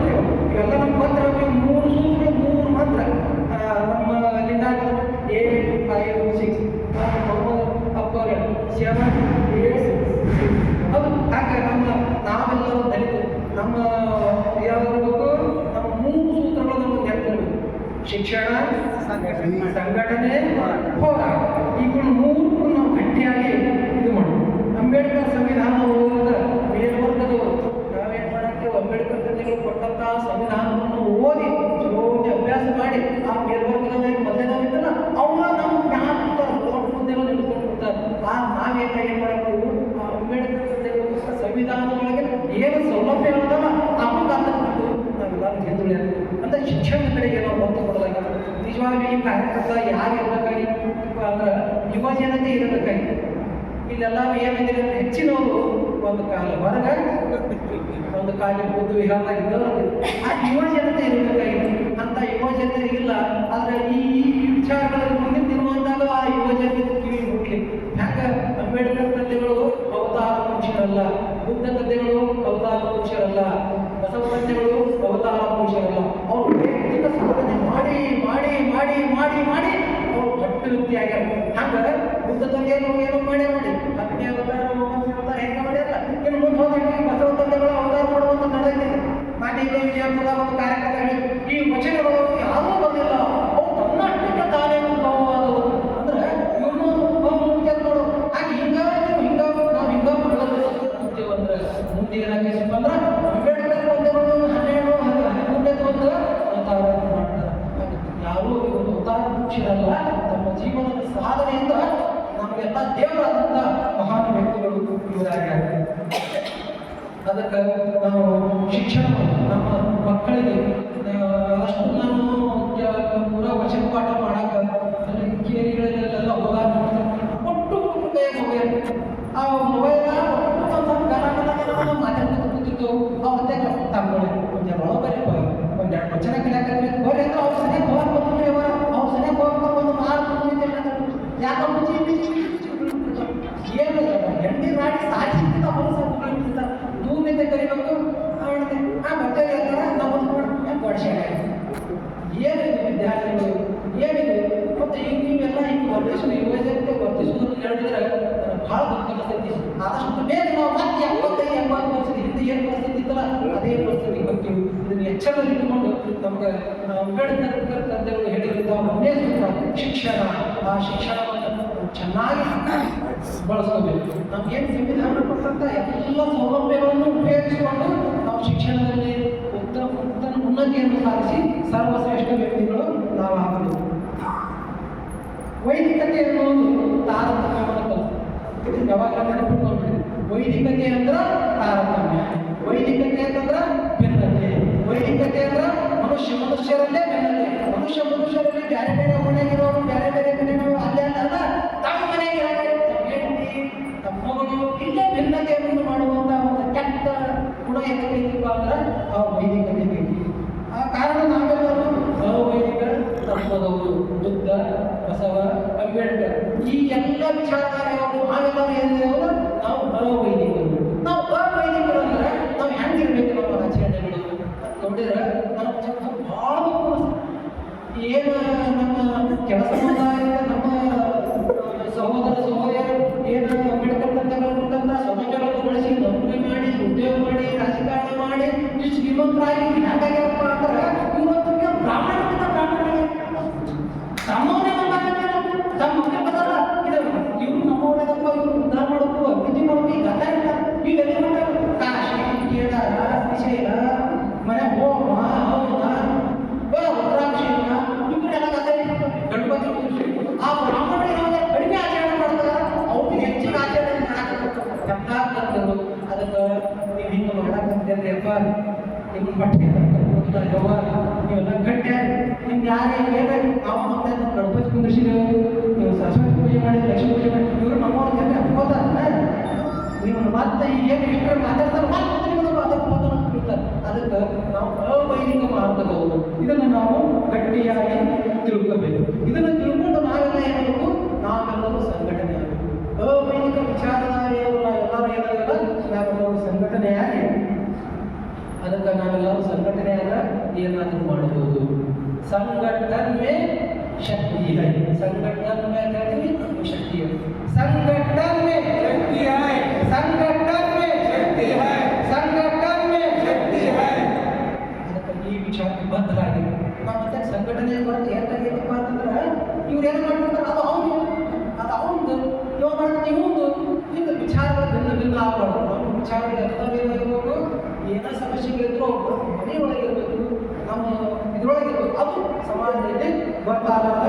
ಇವೆಲ್ಲ ನಮ್ಮ ಪತ್ರ 3 ಸೂತ್ರಗಳು, 3 ಮಾತ್ರ ನಮ್ಮ ಲಿಂಗಾಯತ 8, 5, 6 ಅಪ್ಪಗಳು 7, 8, 6 ಹೌದು. ಹಾಗೆ ನಾವೆಲ್ಲರೂ ದಲಿತರು, ನಮ್ಮ ಯಾವ್ದು ನಮ್ಮ 3 ಸೂತ್ರಗಳು ನಮಗೆ ನೆನಪಿರಬೇಕು. ಶಿಕ್ಷಣ, ಸಂಘಟನೆ, ಹೋರಾಟ. ಇವುಗಳು 3 ನಾವು ಗಟ್ಟಿಯಾಗಿ ಇದು ಮಾಡೋದು. ಅಂಬೇಡ್ಕರ್ ಸಂವಿಧಾನ ಓದಿದ ಮೇಲ್ವರ್ಗದವರು ನಾವೇನು ಮಾಡೋಕ್ಕೆ, ಅಂಬೇಡ್ಕರ್ ತಂದೆಗಳು ಕೊಟ್ಟಂತಹ ಸಂವಿಧಾನವನ್ನು ಓದಿ ಚಲೋಗಿ ಅಭ್ಯಾಸ ಮಾಡಿ ಆ ಮೇಲ್ವರ್ಗದವರಿಗೆ ಮಧ್ಯದವರಿದ್ದಲ್ಲ ಅವರ ನಮ್ಮ ಜ್ಞಾನ ಹುದ್ದೆಗಳು ಹಿಡ್ಕೊಂಡು ಬಿಡ್ತಾರೆ. ನಾವೇನು ಏನು ಮಾಡಬೇಕು, ಆ ಅಂಬೇಡ್ಕರ್ ತಂದೆಗಳು ಸಂವಿಧಾನದೊಳಗೆ ಏನು ಸೌಲಭ್ಯಗಳಲ್ಲ ನಮಗಾಗಿಟ್ಟು ನಾವೆಲ್ಲ ಹಿಂದುಳಿಯ ಅಂತ ಶಿಕ್ಷಣದ ಕಡೆಗೆ ನಾವು ಒತ್ತು ಕೊಡಲಾಗಿತ್ತು. ನಿಜವಾಗ್ಲೂ ಈ ಕಾರ್ಯಕ್ರಮ ಯಾರು ಇರಬೇಕಾಗಿತ್ತು ಅಂದ್ರೆ ಯುವ ಜನತೆ ಇರಬೇಕಾಗಿತ್ತು. ಇಲ್ಲೆಲ್ಲರೂ ಏನಿದೆ ಅಂದ್ರೆ ಹೆಚ್ಚಿನವರು ಒಂದು ಕಾಲ ಹೊರಗೆ, ಒಂದು ಕಾಲ ಬುದ್ಧ ವಿಹಾರದಾಗ ಇದ್ದವರು ಆ ಯುವ ಜನತೆ ಇರಬೇಕಾಗಿತ್ತು. ಅಂತ ಅಂತ ಯುವಜನರಿಗಿಲ್ಲ. ಆದರೆ ಈ ವಿಚಾರಗಳನ್ನು ಮುಂದಿನ ದಿನವಂದಾಗ ಆ ಯುವಜನರಿಗೆ ಕಿವಿ ಮುಟ್ಲಿ. ಹ್ಯಾಂಗ ಅಂಬೇಡ್ಕರ್ ತಂದೆಗಳು ಅವತಾರ ಪುರುಷರಲ್ಲ, ಬುದ್ಧ ತಂದೆಗಳು ಅವತಾರ ಪುರುಷರಲ್ಲ, ಬಸವ ತಂದೆಗಳು ಅವತಾರ ಪುರುಷರಲ್ಲ. ಅವರು ವೈಯಕ್ತಿಕ ಸಾಧನೆ ಮಾಡಿ ಮಾಡಿ ಮಾಡಿ ಮಾಡಿ ಮಾಡಿ ಅವರು ದೊಡ್ಡ ವ್ಯಕ್ತಿ ಆಗ್ಯಾರ. ಹಂಗ ಬುದ್ಧ ತಂದೆಯನ್ನು ಏನೋ ಮಾಡಿ ಮಾಡಿ 10ನೇ ಅವತಾರ 9ನೇ ಅವತಾರ ಹೆಂಗ ಮಾಡ್ಯಾರ. ಇನ್ನು ಮುಂದೆ ಹೋದಾಗ ಬಸವ ತಂದೆಗಳು ಅವತಾರ ಮಾಡುವಂತ ನಡೆದಿದೆ. ಮಾನ್ಯ ವಿಜಯಪುರ ಒಂದು ಕಾರ್ಯಕ್ರಮ ಹೇಳಿ ಈ ವಚನಗಳು ಯಾವುದೂ ಬಂದಿಲ್ಲ, ಅವು ತನ್ನಷ್ಟಕ್ಕೆ ತಾನೇ ಉದ್ಭವವಾದವು. ಅಂದ್ರೆ ಇವ್ರನ್ನೂ ನೋಡು ಹಾಗೆ ಹಿಂಗಾಗಿ ನಾವು ಹಿಂಗ ಅಂದ್ರೆ ಮುಂದೆ ಏನಾಗೈತಪ್ಪ ಅಂದ್ರೆ ಅಂಬೇಡ್ಕರ್ ತಂದೆಗಳು 12 13ನೇದು ಒಂದು ಅವತಾರ ಮಾಡ್ತಾರೆ. ಯಾರೂ ಇವರು ಅವತಾರ ಪುರುಷರಲ್ಲ, ತಮ್ಮ ಜೀವನದ ಸಾಧನೆಯಿಂದ ನಮಗೆಲ್ಲ ದೇವರಾದಂಥ ಮಹಾನ್ ವ್ಯಕ್ತಿಗಳು ಇವರಾಗ್ಯಾರ. ಅದಕ್ಕೆ ನಾವು ಶಿಕ್ಷಣವನ್ನು ನಮ್ಮ ಮಕ್ಕಳಿಗೆ ಅಷ್ಟು ನಾನು ಪೂರ ವಚನ ಪಾಠ ಮಾಡಕ್ಕೆ ಕೇರಿಗಳಲ್ಲೆಲ್ಲ ಹೋದಾಗ ಒಟ್ಟು ಕೈಯಾಗ ಮೊಬೈಲ್, ಆ ಮೊಬೈಲ್ ಮಾತಾಡ್ಕೊಂಡು ಕೂತಿತ್ತು. ಅವತ್ತೇ ತಗೊಳ್ಳಿ ಒಂದೆರಡು ಬರೀಪ್ಪ, ಒಂದೆರಡು ವಚನ ಕಲಿಯಾಕಂದ್ರೆ ಬರೀ ಅಂದ್ರೆ ಅವ್ರು ಸರಿಯಾಗಿ ಹೋಗ್ಬೇಕಂದ್ರೆ ಅವ್ರು ಸರಿಯಾಗಿ ಹೋಗ್ಬೇಕು ಒಂದು ಮಾರ್ಕ್ ಯಾಕೆ ಏನು ಎಣ್ಣೆ ಮಾಡಿ ಸಾಯಿಸಿರ್ತಿದ್ದ ಹೊಲಸ ದೂರದಿಂದ ಕರಿಬೇಕು ಆ ಮತ್ತೆ ಹೇಳ್ತಾರೆ ನಾವು ವರ್ಷ ಏನಿದೆ ವಿದ್ಯಾರ್ಥಿಗಳು ಏನಿದೆ. ಮತ್ತು ಈಗ ನೀವೆಲ್ಲ ಹಿಂಗೆ ವರ್ತಿಸೋದು ಯುವಜನತೆ ವರ್ತಿಸೋದನ್ನು ಹೇಳಿದ್ರೆ ಭಾಳ ದುಃಖ ಅನಿಸ್ತೈತಿ. ಆದಷ್ಟು ಬೇಗ ನಾವು ಮತ್ತೆ 75-80 ವರ್ಷದ ಹಿಂದೆ ಏನು ಪರಿಸ್ಥಿತಿ ಇತ್ತಲ್ಲ ಅದೇ ಪರಿಸ್ಥಿತಿ ಬರ್ತೀವಿ. ಇದನ್ನು ಎಚ್ಚರದಲ್ಲಿಟ್ಟುಕೊಂಡು ನಮ್ಗೆ ಅಂಬೇಡ್ಕರ್ ತಂದೆಗಳು ಹೇಳಿದಂಥ ಒಂದೇ ಸೂತ್ರ ಶಿಕ್ಷಣ. ಆ ಶಿಕ್ಷಣವನ್ನು ಚೆನ್ನಾಗಿ ಬಳಸ್ಕೋಬೇಕು. ನಮ್ಗೇನು ಸಂವಿಧಾನ ಕೊಟ್ಟಂಥ ಎಲ್ಲ ಸೌಲಭ್ಯಗಳನ್ನು ಉಪಯೋಗಿಸಿಕೊಂಡು ನಾವು ಶಿಕ್ಷಣದಲ್ಲಿ ಉನ್ನತಿಯನ್ನು ಸಾಧಿಸಿ ಸರ್ವಶ್ರೇಷ್ಠ ವ್ಯಕ್ತಿಗಳು ನಾವು ಆಗಬೇಕು. ವೈದಿಕತೆ ಅನ್ನೋದು ತಾರತಮ್ಯವನ್ನು ಕಲಿತು ಯಾವಾಗ ನೆನಪಿಟ್ಕೊಂಡ್ಬಿಡಿ. ವೈದಿಕತೆ ಅಂದ್ರೆ ತಾರತಮ್ಯ, ವೈದಿಕತೆ ಅಂತಂದ್ರೆ ಭಿನ್ನತೆ, ವೈದಿಕತೆ ಅಂದ್ರೆ ಮನುಷ್ಯರಲ್ಲೇ ಭಿನ್ನತೆ. ಮನುಷ್ಯರಲ್ಲಿ ಬೇರೆ ಬೇರೆ ಮನೆಗಿರೋರು ಬೇರೆ ಬೇರೆ ಮನೆಗಳು ಅಲ್ಲೇ ಅಲ್ಲ, ತಮ್ಮ ಮನೆಗೆ ಹೆಂಡತಿ ತಮ್ಮ ಮಗಳು ಇಲ್ಲೇ ಭಿನ್ನತೆಯನ್ನು ಮಾಡುವಂಥ ಒಂದು ಕೆಟ್ಟ ಗುಣ ಏನಾಗೈತಿಪ್ಪ ಅಂದ್ರೆ ಆ ವೈದಿಕತೆ ಬೇಕು. ಆ ಕಾರಣ ನಾವೆಲ್ಲರೂ ಅವೈದಿಕ ತತ್ವದವರು, ಬುದ್ಧ, ಬಸವ, ಅಂಬೇಡ್ಕರ್ ಈ ಎಲ್ಲ ವಿಚಾರಧಾರೆಯವರು ನಾವೆಲ್ಲರೂ ಏನಿದೆ ನಾವು ಅವೈದಿಕರು. ನಾವು ಅವೈದಿಕರು ಅಂದ್ರೆ ನಾವು ಹೆಂಗಿರ್ಬೇಕು ನಮ್ಮ ಆಚರಣೆಗಳು ನೋಡಿದ್ರೆ ನಾವು ಭಾಳ ಏನು ನಮ್ಮ ಕೆಲಸ ಸಮುದಾಯದ ನಮ್ಮ ಸಹೋದರ ಸಹೋದರಿಯರು ಏನು ಅಂಬೇಡ್ಕರ್ ತಂದೆಗಳು ಕೊಟ್ಟಂತ ಸಮಾಜಗಳನ್ನು ಬಳಸಿ ನೌಕರಿ ಮಾಡಿ ಉದ್ಯೋಗ ಮಾಡಿ ರಾಜಕಾರಣ ಮಾಡಿ ಇಷ್ಟು ಶ್ರೀಮಂತರಾಗಿ ಹ್ಯಾಂಗಾಗ್ಯಪ್ಪ ಅಂದ್ರೆ ಇವತ್ತಿಗೆ ಬ್ರಾಹ್ಮಣಕ್ಕಿಂತ ನಮ್ಮವನೇ ಬದಲ್ಲ ಇದು ಇವ್ರು ನಮ್ಮವನೇದಪ್ಪ, ಇವ್ರು ಉದ್ಧಾರ ಮಾಡೋದು ಅಭಿವೃದ್ಧಿ ಮಾಡೋದು ಈಗ ಇವೆಲ್ಲ ಕಾಶಿ ಕೇದಾರ ಶ್ರೀಶೈಲ ಮನೆ ಹೋಮ ಹವನ ಉತ್ತರಾಭಿಷೇಕ ಇವರೆಲ್ಲ ಗಣಪತಿ ಆ ಬ್ರಾಹ್ಮಣರು ಕಡಿಮೆ ಆಚರಣೆ ಮಾಡ್ತಾರೆ, ಅವ್ರಿಗೆ ಹೆಚ್ಚಿನ ಆಚರಣೆ ಮಾಡಾಕಂತರು. ಅದಕ್ಕೆ ನೀವು ಹಿಂಗೆ ಮಾಡಾಕಂತಪ್ಪ ನಿಮ್ಮ ಬಟ್ಟೆ ನೀವೆಲ್ಲ ಗಟ್ಟಿ ನಿಮ್ಗೆ ಯಾರೇ ನಾವು ನಮ್ಮದೇ ಗಣಪತಿ ಕುಂದಿಸಿದೆವು, ನೀವು ಸರಸ್ವತಿ ಪೂಜೆ ಮಾಡಿ ಲಕ್ಷ್ಮೀ ಪೂಜೆ ಮಾಡಿ ಇವರು ನಮ್ಮವ್ರ ಜನ ಅನ್ಕೋತಾರೆ. ನೀವು ಮತ್ತೆ ಏನು ಇಷ್ಟರ ಮಾತಾಡ್ತಾರೆ ಮತ್ತೆ ನಿಮ್ಮದು ಅದಕ್ಕೆ ಅದಕ್ಕೆ ನಾವು ಅವೈದಿಕ ಮಾರ್ಗದ ಹೋಗೋದು. ಇದನ್ನು ನಾವು ಗಟ್ಟಿಯಾಗಿ ತಿಳ್ಕೋಬೇಕು. ಇದನ್ನು ತಿಳ್ಕೊಂಡು ನಾವೆಲ್ಲ ಏನಾಗಬೇಕು, ನಾವೆಲ್ಲರೂ ಸಂಘಟನೆ ಆಗಬೇಕು. ಅವೈದಿಕ ವಿಚಾರಧಾರೆಯವರು ನಾವೆಲ್ಲರೂ ಏನಾಗಲ್ಲ, ನಾವೆಲ್ಲರೂ ಸಂಘಟನೆಯಾಗಿ ಅದಕ್ಕೆ ನಾವೆಲ್ಲರೂ ಸಂಘಟನೆಯಾಗ ಏನಾದರೂ ಮಾಡಬಹುದು. ಸಂಘಟನೆ शक्ति है, संगठन में कहती शक्ति है, संगठन में शक्ति है, संगठन में शक्ति है, संगठन में शक्ति है. ಅದಕ್ಕೆ ಈ ವಿಚಾರಕ್ಕೆ ಬದ್ಧರಾಗಿದೆ. ನಾವು ಮತ್ತೆ ಸಂಘಟನೆ ಬರುತ್ತೆ ಏನಾಗೈತಪ್ಪ ಅಂತಂದ್ರೆ ಇವ್ರು ಏನು ಮಾಡ್ತಾರೆ ಅದು ಅವನು ಇವ ಮಾಡ್ತಾರೆ ಇವನು ಹಿಂಗೆ ವಿಚಾರಗಳು ಭಿನ್ನ ಆಗ್ಬಾರ್ದು. ನಮ್ಮ ವಿಚಾರಗಳು ಎಲ್ಲರಿಗೂ ಏನೋ ಸಮಸ್ಯೆಗಳಿದ್ರು ಮನೆಯೊಳಗಿರ್ಬೇಕು, ನಮ್ಮ ಇದ್ರೊಳಗಿರ್ಬೇಕು, ಅದು ಸಮಾಜದಲ್ಲಿ ಗೊತ್ತಾದಾಗ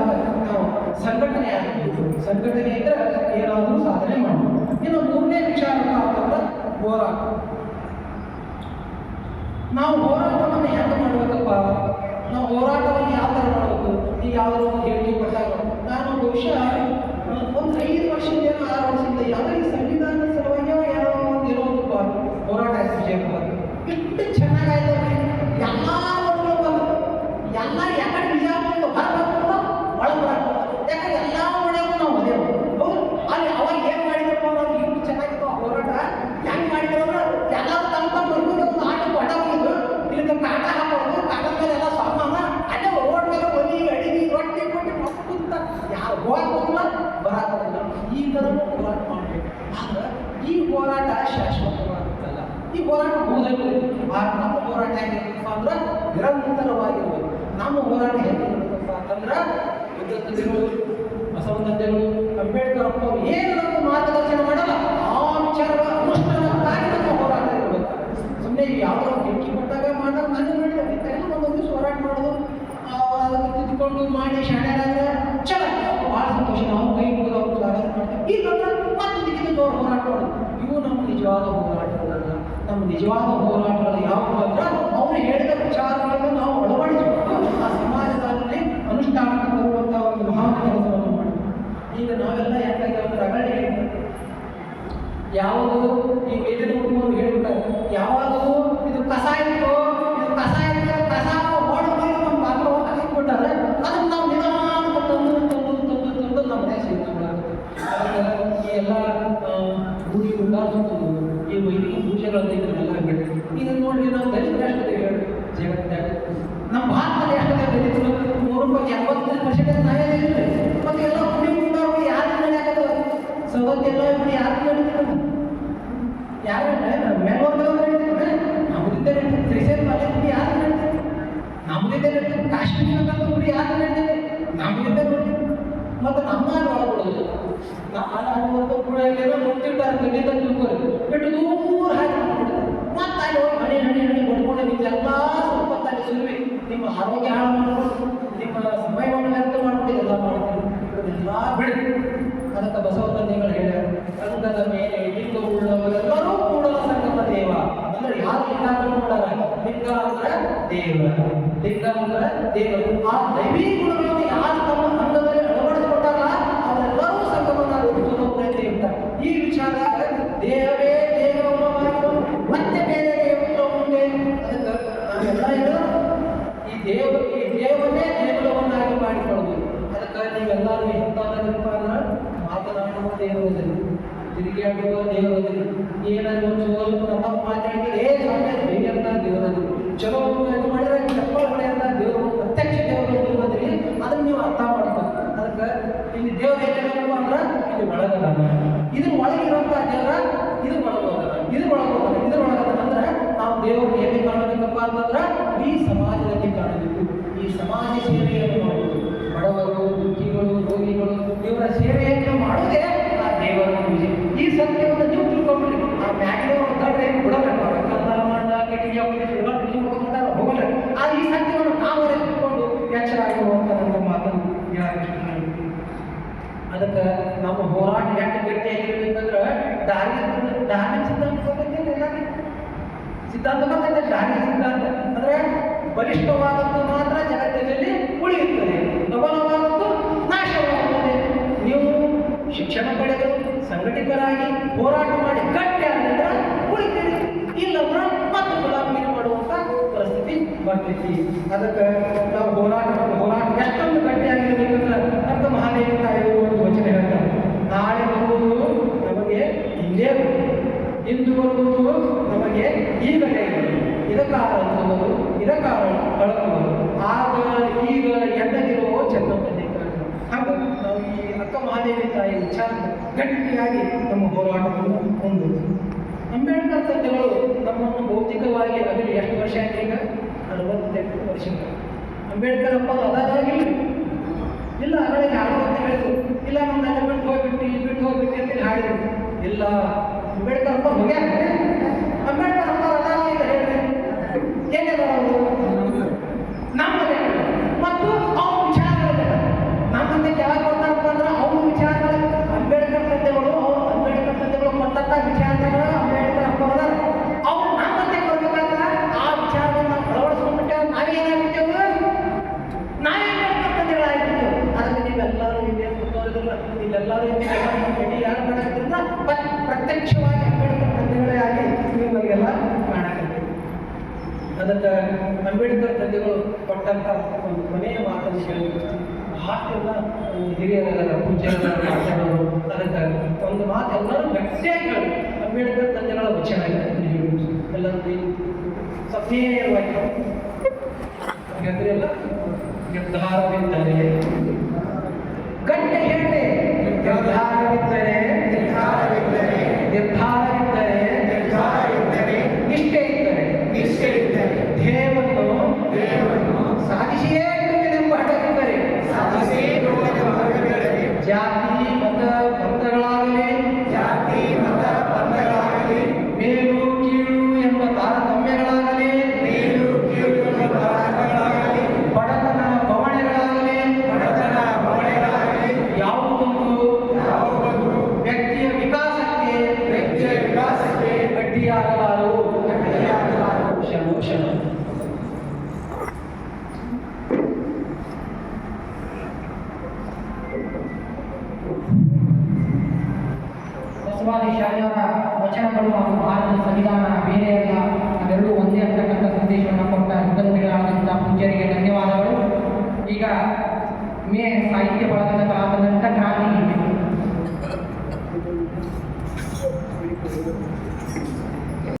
ನಾವು ಸಂಘಟನೆ ಆಗಬೇಕು. ಸಂಘಟನೆ ಇದ್ದರೆ ಏನಾದರೂ ಸಾಧನೆ ಮಾಡಬೇಕು. ಇನ್ನು ಮೂರನೇ ವಿಚಾರ ಅಂತಂದ್ರೆ ಹೋರಾಟ. ನಾವು ಹೋರಾಟವನ್ನು ಹೆಂಗೆ ಮಾಡಬೇಕಪ್ಪ, ನಾವು ಹೋರಾಟವನ್ನು ಯಾವ ಥರ ಮಾಡಬೇಕು, ಈ ಯಾವುದೋ ಹೇಳಿಕೆ ಕೊಟ್ಟಾಗ ನಾನು ಬಹುಶಃ ಒಂದು 5 ವರ್ಷದಿಂದ 6 ವರ್ಷದಿಂದ ಯಾವುದೇ ಸಂವಿಧಾನದ ಸಲುವಾಗಿ ಏನೋ ಒಂದು ಹೋರಾಟ ಆಯ್ತು. ವಿಜಯಪುರ ಇಷ್ಟು ಚೆನ್ನಾಗಾಯ್ತು, ಎಲ್ಲ ಎಲ್ಲ ಹೋಗ್ತಿಲ್ಲ ಬರಾಕೋದಿಲ್ಲ ಈ ಥರನೂ ಹೋರಾಟ ಮಾಡಬೇಕು. ಆದ್ರೆ ಈ ಹೋರಾಟ ಶಾಶ್ವತವಾಗುತ್ತಲ್ಲ, ಈ ಹೋರಾಟ ಮುಗಿದೋಗ್ತದೆ. ನಮ್ಮ ಹೋರಾಟ ಹೇಗಿರುತ್ತಪ್ಪ ಅಂದ್ರೆ ನಿರಂತರವಾಗಿರ್ಬೇಕು. ನಮ್ಮ ಹೋರಾಟ ಹೇಗಿರುತ್ತಪ್ಪ ಅಂತಂದ್ರೆ ಬುದ್ಧಗಳು, ಬಸವಣ್ಣಗಳು, ಅಂಬೇಡ್ಕರ್ ಅಪ್ಪ ಏನು ನಮ್ಮ ಮಾರ್ಗದರ್ಶನ ಮಾಡಲ್ಲ ಆ ವಿಚಾರಗಳ ಅನುಷ್ಠಾನಕ್ಕಾಗಿ ನಮ್ಮ ಹೋರಾಟ ಇರಬೇಕು. ಸುಮ್ಮನೆ ಯಾವುದೋ ಬೆಂಕಿ ಕೊಟ್ಟಾಗ ಮಾಡೋ ನಾನು ಮಾಡಿದ್ರೆ ಒಂದೊಂದು ದಿವಸ ಹೋರಾಟ ಮಾಡೋದು ಅದನ್ನು ತಿದ್ದುಕೊಂಡು ಮಾಡಿ ಶಾಣ್ಯರಾದ್ರೆ ಚಲೋ ಭಾಳ ಸಂತೋಷ. ನಾವು ಕೈ ಮುಗಿದು ಅವ್ರು ಸ್ವಾಗತ ಮಾಡ್ತೀವಿ. ಇಲ್ಲ ಮತ್ತೆ ಇದಕ್ಕಿಂತ ಜೋರು ಹೋರಾಟ ಮಾಡೋದು. ಇವು ನಮ್ಮ ನಿಜವಾದ ಹೋರಾಟಗಳಲ್ಲ. ನಮ್ಮ ನಿಜವಾದ ಹೋರಾಟಗಳು ಯಾವುವು ಅಂದ್ರೆ ಅವರು ಹೇಳಿದ ವಿಚಾರಗಳನ್ನು ನಾವು ಅಳವಡಿಸಿಕೊಂಡು ಆ ಸಮಾಜದಲ್ಲಿ ಅನುಷ್ಠಾನಕ್ಕೆ ಬರುವಂಥ ಒಂದು ಮಹಾನ್ ಕೆಲಸವನ್ನು ಮಾಡಬೇಕು. ಈಗ ನಾವೆಲ್ಲ ಯಾಕಾಗಿ ಒಂದು ರಗಳೆ ಯಾವುದು ಈ ವೇದಿನ ಹುಡುಗರು ಹೇಳ್ಬಿಟ್ಟಾರೆ, ಯಾವಾಗಲೂ ಇದು ಕಸ ಇತ್ತು, ಇದು ಕಸ ಇತ್ತು, ಕಸ ಓಡೋದು ನಮ್ಮ ಪಾತ್ರ ಹಾಕಿಬಿಟ್ಟಾರೆ. ಅದನ್ನು ನಾವು ನಿಧಾನ ತಂದು ನಮ್ಮ ಮನೆ ಸೇರಿಸ್ಕೊಳ್ಳಾಗುತ್ತೆ. ಅದಕ್ಕೆ ಈ ಎಲ್ಲ ಗುಡಿ ಉದಾಹರಣೆ ಈ ವೈದಿಕ ಪೂಜೆಗಳನ್ನು ಇದನ್ನೆಲ್ಲ ಬಿಟ್ಟು ಇದನ್ನು ನೋಡಿ ನಾವು ದಲಿತರ ಎಷ್ಟಿದೆ ಹೇಳಿ ಜಗತ್ತಾಗ ನಮ್ಮ ಭಾರತದಲ್ಲಿ ಎಷ್ಟಿದೆ ದಲಿತರು 70% ನಾವೇ ದಲಿತರು. ಮತ್ತೆ ಎಲ್ಲ ಗುಡಿ ಉಂಡವ್ರು ಯಾರು ನಡೆಯಾಕತ್ತವ ಸವತ್ತೆಲ್ಲ ಗುಡಿ ಯಾರು ನಡೀತಾರೆ ಯಾರು ಮೇಲ್ವರ್ಗದವ್ರು ನಡೀತಾರೆ. ನಮ್ಮದಿದ್ದೇ ನಡೀತಾರೆ. ಶ್ರೀಶೈಲ ಮಲೆ ಗುಡಿ ಯಾರು ನಡೀತಾರೆ, ನಮ್ಮದಿದ್ದೇ ನಡೀತಾರೆ. ಕಾಶ್ಮೀರ ಗುಡಿ ಯಾರು ನಡೀತಾರೆ, ನಮ್ಮದಿದ್ದೇ ನಡೀತಾರೆ. ಮತ್ತು ನಮ್ಮ ಒಳಗೊಳ್ಳೋದು ಕೂಡ ನೋಡ್ತಿರ್ತಾರೆ ಖಂಡಿತ ತಿಳ್ಕೋರಿ ಬಿಟ್ಟು ದೂರ ಹಾಕಿ ಮತ್ತೆ ಅಲ್ಲಿ ಹೋಗಿ ಹಣಿ ಬಡ್ಕೊಂಡು ನಿಮ್ಗೆಲ್ಲ ಸಂಪತ್ತಲ್ಲಿ ಸುರುವಿ ನಿಮ್ಮ ಆರೋಗ್ಯ ಹಾಳು ಮಾಡ್ಕೊಂಡು ನಿಮ್ಮ ಸಮಯವನ್ನು ವ್ಯರ್ಥ ಮಾಡ್ಕೊಂಡು ಎಲ್ಲ ಮಾಡ್ಕೊಂಡು ಎಲ್ಲ ಬಿಡಿ. ಅದಕ್ಕೆ ಬಸವ ತಂದೆಗಳು ಹೇಳ್ಯಾರ, ಸಂಘದ ಮೇಲೆ ಲಿಂಗ ಉಳ್ಳವರೆಲ್ಲರೂ ಕೂಡಲ ಸಂಗಮ ದೇವ. ಅಂದ್ರೆ ಯಾರು ಲಿಂಗ ನೋಡಾರ, ಲಿಂಗ ಅಂದ್ರೆ ದೇವ, ಲಿಂಗ ಅಂದ್ರೆ ದೇವರು. ಆ ದೈವೀ ಗುಣಗಳನ್ನು ಯಾರು ತಮ್ಮ ಅಂಗದಲ್ಲಿ ಅಳವಡಿಸಿಕೊಟ್ಟಾರಲ್ಲ ಅವರೆಲ್ಲರೂ ಸಂಗಮನ ರೂಪಿಸುವ ಪ್ರಯತ್ನ ಇರ್ತಾರೆ. ಈ ವಿಚಾರದಾಗ ದೇವರೇ ದೇವರನ್ನು ಮತ್ತೆ ಬೇರೆ ದೇವರು ಮುಂದೆ ಅದಕ್ಕೆ ನಾವೆಲ್ಲ ಇದು ಈ ದೇವರನ್ನೇ ದೇವರವನ್ನಾಗಿ ಮಾಡಿಕೊಳ್ಳೋದು. ಅದಕ್ಕೆ ನೀವೆಲ್ಲರೂ ಎಂತಾದ್ರಪ್ಪ ಅಂದ್ರೆ ಮಾತನಾಡುವ ದೇವರದಲ್ಲಿ, ತಿರುಗಾಡುವ ದೇವರದಲ್ಲಿ, ಏನಾದ್ರು ಸ್ವಲ್ಪ ತಪ್ಪು ಮಾತಾಡಿದ್ರೆ ಅಂತ ದೇವರದಲ್ಲಿ, ಚಲೋ ಇದು ಮಾಡಿದ್ರೆ ಚಪ್ಪಲ್ ಹೊಡೆಯಂತ ದೇವರು, ಪ್ರತ್ಯಕ್ಷ ದೇವರು ಇರುವುದ್ರಲ್ಲಿ ಅದನ್ನು ನೀವು ಅರ್ಥ ಮಾಡ್ಬೇಕು. ಅದಕ್ಕೆ ಇಲ್ಲಿ ದೇವರ ಹೇಳಬೇಕು ಅಂದ್ರೆ ಇಲ್ಲಿ ಒಳಗದಾನ, ಇದು ಒಳಗಿರುವಂಥ ದೇವರ ಇದು ಒಳಗೋದಾನ, ಇದು ಒಳಗೋದಾನ, ಇದು ಒಳಗದಾನ ಅಂದ್ರೆ ನಾವು ದೇವರು ಎಲ್ಲಿ ಕಾಣಬೇಕಪ್ಪ ಅಂತಂದ್ರೆ ಈ ಸಮಾಜದಲ್ಲಿ ಕಾಣಬೇಕು. ಈ ಸಮಾಜ ಸೇವೆಯನ್ನು ಮಾಡುವುದು, ಬಡವರು, ದುಃಖಿಗಳು, ರೋಗಿಗಳು ಇವರ ಸೇವೆಯನ್ನು ಮಾಡುವುದೇ ಆ ದೇವರ ಪೂಜೆ. ಈ ಸತ್ಯವನ್ನು ನೀವು ತಿಳ್ಕೊಂಡ್ರಿ. ಆ ಮ್ಯಾಗಿನ ಒದ್ದಾಡ್ರೆ ಬಿಡಲ್ಲ, ಕಲ್ಲ ಮಣ್ಣ ಕಟ್ಟಿಗೆ ಹೋಗಲ್ಲ. ಆ ಈ ಸತ್ಯವನ್ನು ನಾವೇ ತಿಳ್ಕೊಂಡು ಎಚ್ಚರ ಆಗಿರುವಂಥ ನಮ್ಮ ಮಾತನ್ನು ಹೇಳಕ್ಕೆ. ಅದಕ್ಕೆ ನಮ್ಮ ಹೋರಾಟ ಎಷ್ಟು ಗಟ್ಟಿಯಾಗಿರ್ಬೇಕಂದ್ರೆ ಧಾರ್ಮಿಕ ಸಿದ್ಧಾಂತ ಗೊತ್ತೈತೆ ಎಲ್ಲರಿಗೆ. ಸಿದ್ಧಾಂತ ಗೊತ್ತೈತೆ, ಧಾರ್ಮಿಕ ಸಿದ್ಧಾಂತ ಅಂದ್ರೆ ಬಲಿಷ್ಠವಾದದ್ದು ಮಾತ್ರ ಜಗತ್ತಿನಲ್ಲಿ ಉಳಿಯುತ್ತದೆ, ಪ್ರಬಲವಾದದ್ದು ನಾಶವಾಗುತ್ತದೆ. ನೀವು ಶಿಕ್ಷಣ ಪಡೆದು ಸಂಘಟಿತರಾಗಿ ಹೋರಾಟ ಮಾಡಿ ಗಟ್ಟಿಯಾದ್ರೆ ಉಳಿತೀರಿ, ಇಲ್ಲಂದ್ರೆ ಮತ್ತೆ ಗುಲಾಮಗಿರಿ ಮಾಡುವಂಥ ಪರಿಸ್ಥಿತಿ ಬರ್ತೈತಿ. ಅದಕ್ಕೆ ನಾವು ಹೋರಾಟ ಎಷ್ಟೊಂದು ಗಟ್ಟಿಯಾಗಿರ್ಬೇಕಂದ್ರೆ ನಮ್ಮ ಮಹಾದೇವಿ ತಾಯಿಯವರು ಒಂದು ವಚನ ಹೇಳ್ತಾರೆ, ನಾಳೆ ಬರುವುದು ನಮಗೆ ಹಿಂದೆ ಇಂದು ಬರುವುದು ನಮಗೆ ಈಗಲೇ, ಇದಕ್ಕಾರಂಥವರು ಇದಕ್ಕಾರ ಕಳಕುವರು, ಆಗ ಈಗ ಎಣ್ಣದಿರುವ ಚೆನ್ನಪ್ಪನಿದ್ದಾರೆ. ಹಾಗೆ ನಾವು ಈ ಅಕ್ಕ ಮಹಾದೇವಿ ತಾಯಿ ವಿಚಾರ ಗಟ್ಟಿಯಾಗಿ ನಮ್ಮ ಹೋರಾಟವನ್ನು ಮುಂದುವರಿಸಿ. ಅಂಬೇಡ್ಕರ್ ತಂದೆಗಳು ನಮ್ಮನ್ನು ಭೌತಿಕವಾಗಿ ಅದರಲ್ಲಿ ಎಷ್ಟು ವರ್ಷ ಆಯ್ತು? ಈಗ 68 ವರ್ಷಗಳು. ಅಂಬೇಡ್ಕರ್ ಅಪ್ಪ ಅದಾಗಿಲ್ಲ ಇಲ್ಲ ಅವಳಿಗೆ ಹಾಡು ಅಂತ ಹೇಳಿದ್ರು, ಇಲ್ಲ ನಮ್ಮನ್ನೆಲ್ಲ ಬಿಟ್ಟು ಹೋಗ್ಬಿಟ್ಟು ಅಂತ ಹಾಡಿದ್ರು. ಇಲ್ಲ, ಅಂಬೇಡ್ಕರ್ ಅಪ್ಪ ಹೋಗ್ಯಾರ. ಅಂಬೇಡ್ಕರ್ ಅಪ್ಪ ಅದಾಗಿಲ್ಲ ಹೇಳ್ರಿ, ಏನಿಲ್ಲ ಅವರು ನಮ್ಮದೇ ಮತ್ತು ಅವ್ರ ವಿಚಾರಗಳಿದೆ. ನಮ್ಮಂತೆ ಯಾವಾಗ ಬರ್ತಾರಪ್ಪ ಅಂದ್ರೆ ಅವ್ರ ವಿಚಾರಗಳು ಅಂಬೇಡ್ಕರ್ ತಂದೆಗಳು ಕೊಟ್ಟಂತ ವಿಚಾರಗಳು ಅಂಬೇಡ್ಕರ್ ಅಪ್ಪ ಅವ್ರು ನಮ್ಮಂತೆ ಬರ್ಬೇಕಾದ್ರೆ ಆ ವಿಚಾರವನ್ನು ನಾವು ಅಳವಡಿಸ್ಕೊಂಡ್ಬಿಟ್ಟೆ ನಾವೇನಾಗ್ಬಿಟ್ಟೆವು, ನಾವೇ ಅಂಬೇಡ್ಕರ್ ತಂದೆಗಳಾಗ್ಬಿಟ್ಟೆವು. ಅದಕ್ಕೆ ನೀವೆಲ್ಲರೂ ಹಿಂದೆ ಕೂತೋರಿದ್ರಲ್ಲ, ನೀವೆಲ್ಲರೂ ಹಿಂದೆ ಭೇಟಿ ಯಾರು ಮಾಡಾಕತ್ತಿರಲ್ಲ, ಪ್ರತ್ಯಕ್ಷವಾಗಿ ಅಂಬೇಡ್ಕರ್ ತಂದೆಗಳೇ ಆಗಿ ನಿಮಗೆಲ್ಲ ಕಾಣಕತ್ತೀವಿ. ಅದಕ್ಕೆ ಅಂಬೇಡ್ಕರ್ ತಂದೆಗಳು ಕೊಟ್ಟಂಥ ಒಂದು ಕೊನೆಯ ಮಾತನ್ನು ಕೇಳಿಸ್ತೀವಿ. ಭಾಷೆಲ್ಲ ಹಿರಿಯರ ಪೂಜ್ಯರ ಮಾತಾಡೋರು. ಅದಕ್ಕೆ ಒಂದು ಮಾತು ಎಲ್ಲರೂ ಗಟ್ಟಿಯಾಗಿ ಹೇಳಿ ಅಂಬೇಡ್ಕರ್ ತಂದೆಗಳ ವಚನ ಎಲ್ಲರೂ ಸತ್ಯವಾಗಿ ಎಲ್ಲ ನಿರ್ಧಾರವಿದ್ದಾರೆ ಗಟ್ಟಿ ಹೇಳಿ ಬಸವಾದಿ ಶಾಲೆಯವರ ವಚನಗಳು ಹಾಗೂ ಭಾರತದ ಸಂವಿಧಾನ ಬೇರೆಯಲ್ಲ, ಅವೆರಡೂ ಒಂದೇ ಅಂತಕ್ಕಂಥ ಸಂದೇಶವನ್ನು ಕೊಟ್ಟ ಹಿತನುಡಿಗಳಾದಂಥ ಪೂಜ್ಯರಿಗೆ ಧನ್ಯವಾದಗಳು. ಈಗ ಸಾಹಿತ್ಯ ಬಳಗದ